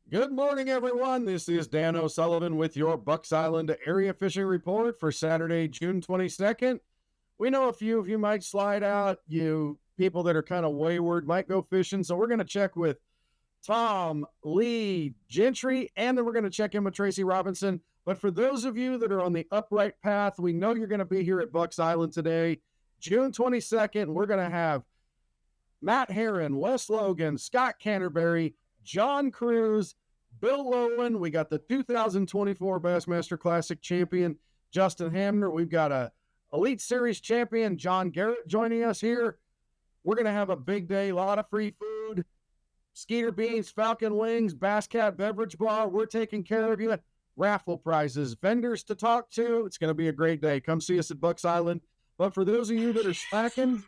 Good morning, everyone. This is Dan O'Sullivan with your Bucks Island Area Fishing Report for Saturday, June 22nd. We know a few of you might slide out. You people that are kind of wayward might go fishing. So we're going to check with Tom, Lee, Gentry, and then we're going to check in with Tracy Robinson. But for those of you that are on the upright path, we know you're going to be here at Bucks Island today, June 22nd. We're going to have Matt Herron, Wes Logan, Scott Canterbury, John Cruz, Bill Lowen. We got the 2024 Bassmaster Classic champion, Justin Hamner. We've got a Elite Series champion, John Garrett, joining us here. We're going to have a big day, a lot of free food, Skeeter Beans, Falcon Wings, Bass Cat Beverage Bar. We're taking care of you. Raffle prizes, vendors to talk to. It's going to be a great day. Come see us at Bucks Island. But for those of you that are slacking,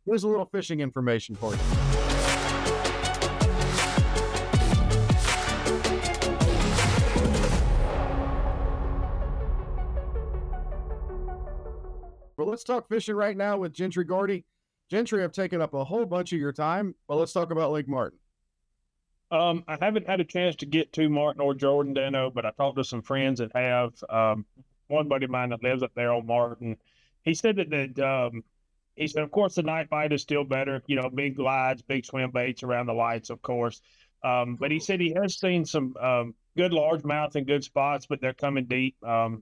here's a little fishing information for you. Well, let's talk fishing right now with Gentry Gordy. Gentry, I've taken up a whole bunch of your time, but let's talk about Lake Martin. I haven't had a chance to get to Martin or Jordan Dano, but I talked to some friends that have. One buddy of mine that lives up there on Martin, he said he said, of course, the night bite is still better. You know, big glides, big swim baits around the lights, of course. But he said he has seen some good largemouth in good spots, but they're coming deep.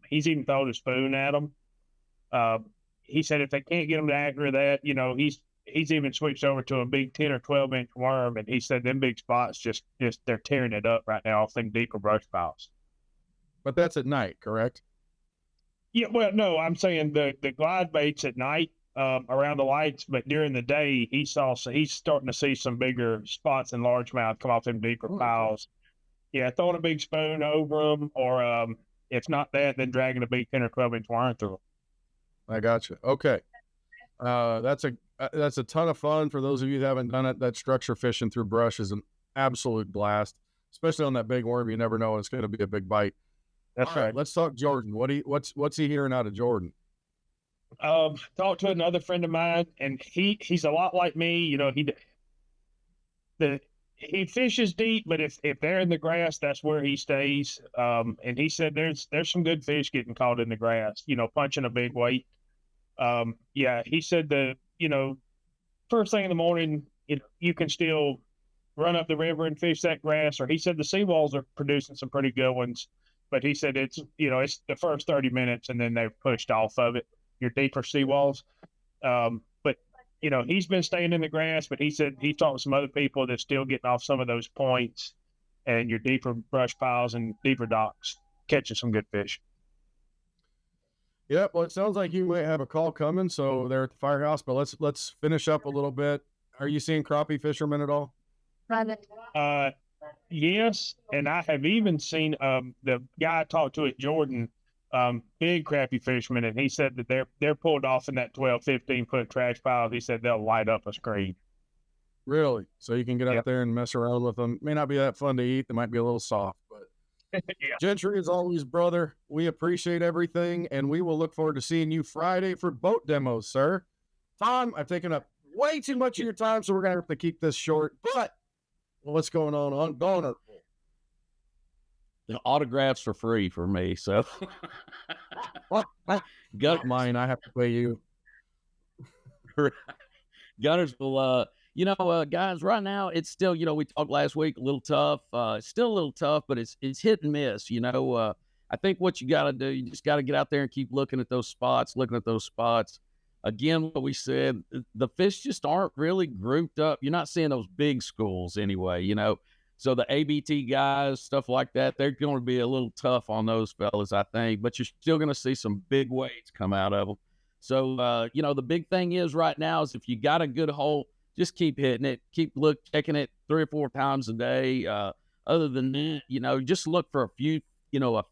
He's even thrown a spoon at them. He said if they can't get him to accurate that, you know, he's even switched over to a big 10 or 12-inch worm, and he said them big spots just they're tearing it up right now off them deeper brush piles. But that's at night, correct? Yeah, well, no, I'm saying the glide baits at night around the lights, but during the day he's starting to see some bigger spots and largemouth come off them deeper piles. Yeah, throwing a big spoon over them, or if not that, then dragging a big 10 or 12-inch worm through them. I got you. Okay. That's a ton of fun for those of you that haven't done it. That structure fishing through brush is an absolute blast, especially on that big worm. You never know it's going to be a big bite. That's All right. Let's talk Jordan. What's he hearing out of Jordan? Talked to another friend of mine, and he's a lot like me. You know, he fishes deep, but if they're in the grass, that's where he stays. And he said there's some good fish getting caught in the grass, you know, punching a big weight. Yeah, he said first thing in the morning, you can still run up the river and fish that grass, or he said the seawalls are producing some pretty good ones, but he said it's the first 30 minutes and then they've pushed off of it, your deeper seawalls. But he's been staying in the grass, but he said he's talked to some other people that's still getting off some of those points and your deeper brush piles and deeper docks, catching some good fish. Yep. Well, it sounds like you might have a call coming. So they're at the firehouse, but let's finish up a little bit. Are you seeing crappie fishermen at all? Yes, and I have even seen the guy I talked to at Jordan, big crappie fisherman, and he said that they're pulled off in that 12, 15-foot trash pile. He said they'll light up a screen. Really? So you can get out there and mess around with them. May not be that fun to eat. They might be a little soft, but yeah. Gentry, as always, brother, we appreciate everything, and we will look forward to seeing you Friday for boat demos, sir. Tom, I've taken up way too much of your time, so we're going to have to keep this short, but what's going on Guntersville? The autographs for free for me, so. Mine, I have to pay you. Guntersville, guys, right now it's still, we talked last week, a little tough. It's still a little tough, but it's hit and miss. I think what you got to do, you just got to get out there and keep looking at those spots. Again, what we said, the fish just aren't really grouped up. You're not seeing those big schools anyway, So the ABT guys, stuff like that, they're going to be a little tough on those fellas, I think. But you're still going to see some big weights come out of them. So, the big thing is right now is if you got a good hole, just keep hitting it. Keep checking it 3 or 4 times a day. Other than that, just look for a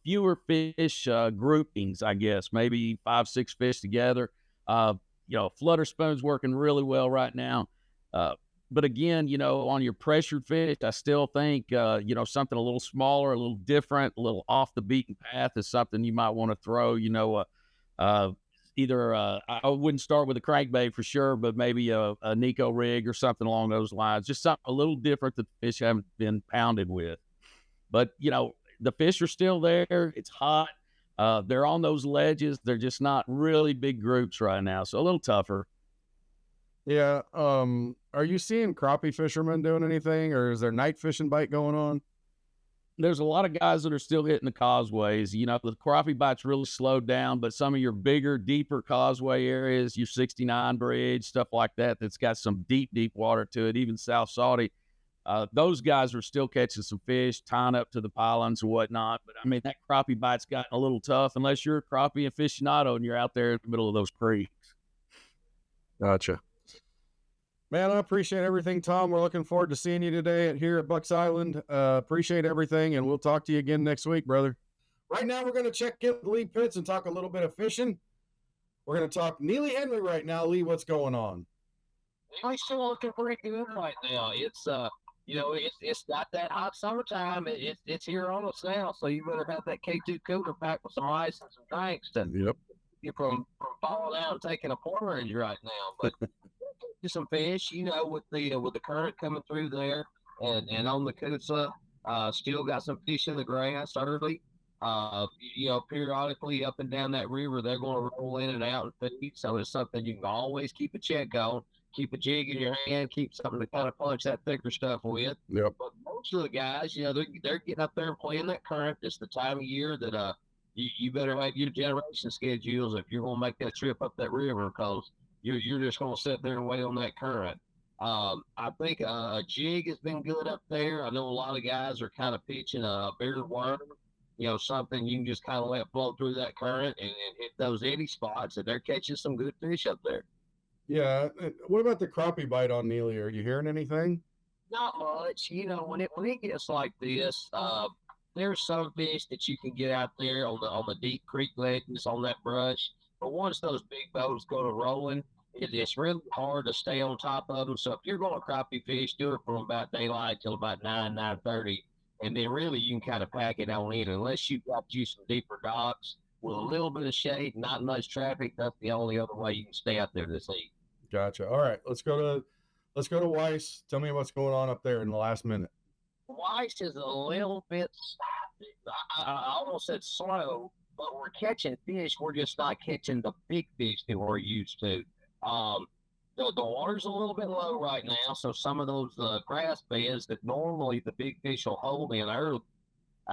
fewer fish groupings, I guess. Maybe 5, 6 fish together. Flutter spoon's working really well right now. But again, on your pressured fish, I still think, something a little smaller, a little different, a little off the beaten path is something you might want to throw. I wouldn't start with a crankbait for sure, but maybe a Nico rig or something along those lines. Just something a little different that the fish haven't been pounded with. But, the fish are still there. It's hot. They're on those ledges. They're just not really big groups right now. So a little tougher. Yeah. Are you seeing crappie fishermen doing anything, or is there night fishing bite going on? There's a lot of guys that are still hitting the causeways. The crappie bite's really slowed down, but some of your bigger, deeper causeway areas, your 69 bridge, stuff like that, that's got some deep, deep water to it, even South Saudi, those guys are still catching some fish, tying up to the pylons and whatnot. But, I mean, that crappie bite's gotten a little tough unless you're a crappie aficionado and you're out there in the middle of those creeks. Gotcha. Man, I appreciate everything, Tom. We're looking forward to seeing you today here at Bucks Island. Appreciate everything, and we'll talk to you again next week, brother. Right now, we're going to check in with Lee Pitts and talk a little bit of fishing. We're going to talk Neely Henry right now. Lee, what's going on? Neely's still looking pretty good right now. It's it's not that hot summertime. It's here on us now, so you better have that K2 cooler packed with some ice and some drinks to Yep. you from falling out and taking a plunge right now. But just some fish, with the current coming through there, and on the Coosa, still got some fish in the grass early. Periodically up and down that river, they're going to roll in and out and feed. So it's something you can always keep a check on, keep a jig in your hand, keep something to kind of punch that thicker stuff with. Yep. But most of the guys, they're getting up there and playing that current. It's the time of year that you better have your generation schedules if you're going to make that trip up that river, because you're just going to sit there and wait on that current. I think a jig has been good up there. I know a lot of guys are kind of pitching a bigger worm, something you can just kind of let flow through that current and hit those eddy spots, and they're catching some good fish up there. Yeah. What about the crappie bite on Neely? Are you hearing anything? Not much. When it gets like this, there's some fish that you can get out there on the deep creek ledges on that brush. But once those big boats go to rolling, it's really hard to stay on top of them. So if you're going to crappie fish, do it from about daylight till about 9:30. And then really you can kind of pack it on in, unless you've got you some deeper docks with a little bit of shade, not much traffic. That's the only other way you can stay out there this heat. Gotcha. All right, let's go to Weiss. Tell me what's going on up there in the last minute. Weiss is a little bit, I almost said slow, but we're catching fish. We're just not catching the big fish that we're used to. The water's a little bit low right now, so some of those grass beds that normally the big fish will hold in early,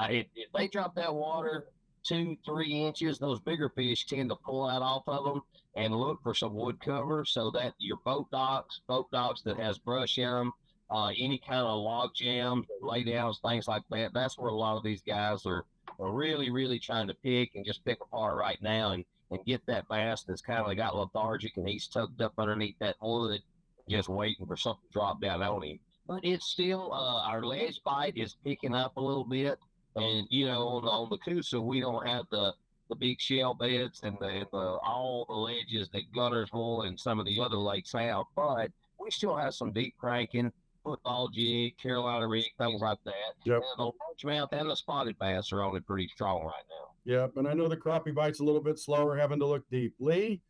if they drop that water 2-3 inches, those bigger fish tend to pull out off of them and look for some wood cover, so that your boat docks that has brush in them, any kind of log jams, lay downs, things like that. That's where a lot of these guys are really, really trying to pick apart right now and get that bass that's kind of got lethargic and he's tucked up underneath that wood, just waiting for something to drop down on him. But it's still, our ledge bite is picking up a little bit. And, on the Coosa, we don't have the big shell beds and all the ledges that Guntersville and some of the other lakes have. But we still have some deep cranking, football jig, Carolina rig, things like that. Yep. And the largemouth and the spotted bass are on it pretty strong right now. Yep, and I know the crappie bite's a little bit slower, having to look deep. Lee,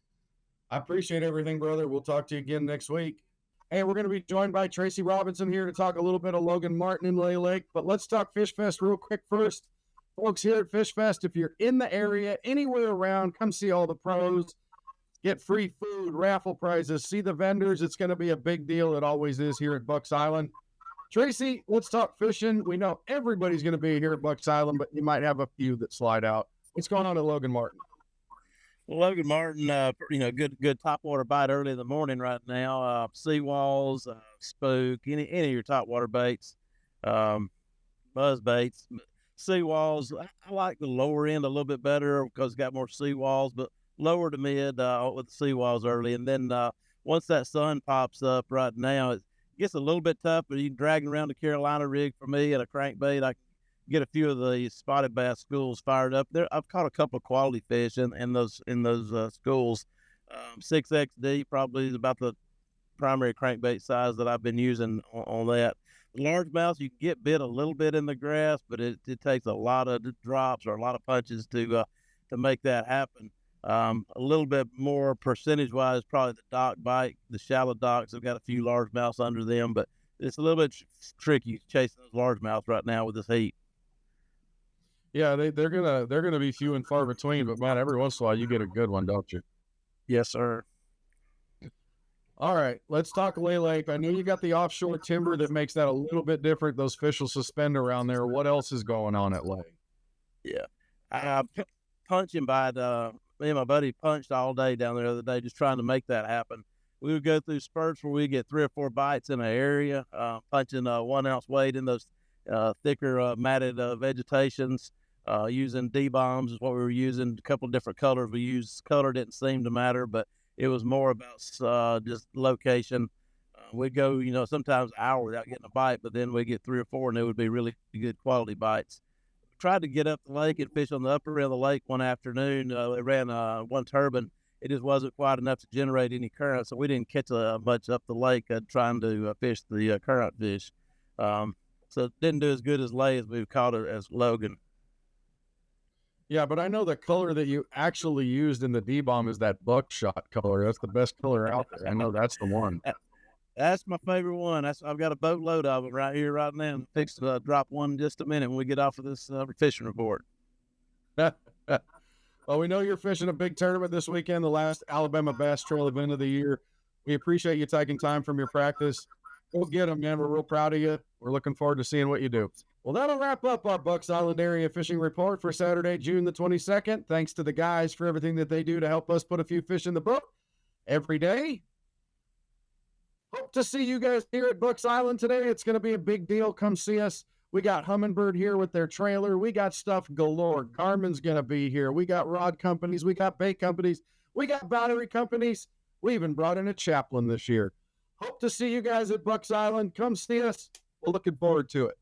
I appreciate everything, brother. We'll talk to you again next week. Hey, we're going to be joined by Tracy Robinson here to talk a little bit of Logan Martin and Lay Lake, but let's talk Fish Fest real quick first. Folks, here at Fish Fest, if you're in the area, anywhere around, come see all the pros, get free food, raffle prizes, see the vendors. It's going to be a big deal. It always is here at Bucks Island. Tracy, let's talk fishing. We know everybody's going to be here at Bucks Island, but you might have a few that slide out. What's going on at Logan Martin? Logan Martin, good topwater bite early in the morning right now. Seawalls, spook, any of your topwater baits, buzz baits, seawalls. I like the lower end a little bit better because it's got more seawalls, but lower to mid with the seawalls early. And then once that sun pops up right now, it gets a little bit tough, but you can drag around the Carolina rig for me and a crankbait. I can get a few of the spotted bass schools fired up there. I've caught a couple of quality fish in those schools. 6XD probably is about the primary crankbait size that I've been using on that. Largemouth, you can get bit a little bit in the grass, but it takes a lot of drops or a lot of punches to make that happen. A little bit more percentage-wise, probably the dock bite. The shallow docks have got a few largemouths under them, but it's a little bit tricky chasing those largemouths right now with this heat. Yeah, they're gonna be few and far between, but man, every once in a while you get a good one, don't you? Yes, sir. All right, let's talk Lay Lake. I know you got the offshore timber that makes that a little bit different. Those fish will suspend around there. What else is going on at Lay? Yeah. Punching by me and my buddy punched all day down there the other day, just trying to make that happen. We would go through spurts where we get 3 or 4 bites in an area, punching 1 ounce weight in those thicker matted vegetations, using D-bombs is what we were using. A couple of different colors we used. Color didn't seem to matter, but it was more about just location. We'd go, sometimes an hour without getting a bite, but then we get 3 or 4, and it would be really good quality bites. Tried to get up the lake and fish on the upper end of the lake one afternoon. They ran 1 turbine. It just wasn't quite enough to generate any current, so we didn't catch much up the lake trying to fish the current fish. So it didn't do as good as Lay as we've caught it as Logan. Yeah, but I know the color that you actually used in the D-bomb is that buckshot color. That's the best color out there. I know that's the one. That's my favorite one. I've got a boatload of them right here, right now. Fix to drop one in just a minute when we get off of this fishing report. Well, we know you're fishing a big tournament this weekend, the last Alabama Bass Trail event of the year. We appreciate you taking time from your practice. Go get them, man. We're real proud of you. We're looking forward to seeing what you do. Well, that'll wrap up our Bucks Island Area Fishing Report for Saturday, June the 22nd. Thanks to the guys for everything that they do to help us put a few fish in the book every day. Hope to see you guys here at Bucks Island today. It's going to be a big deal. Come see us. We got Humminbird here with their trailer. We got stuff galore. Garmin's going to be here. We got rod companies. We got bait companies. We got battery companies. We even brought in a chaplain this year. Hope to see you guys at Bucks Island. Come see us. We're looking forward to it.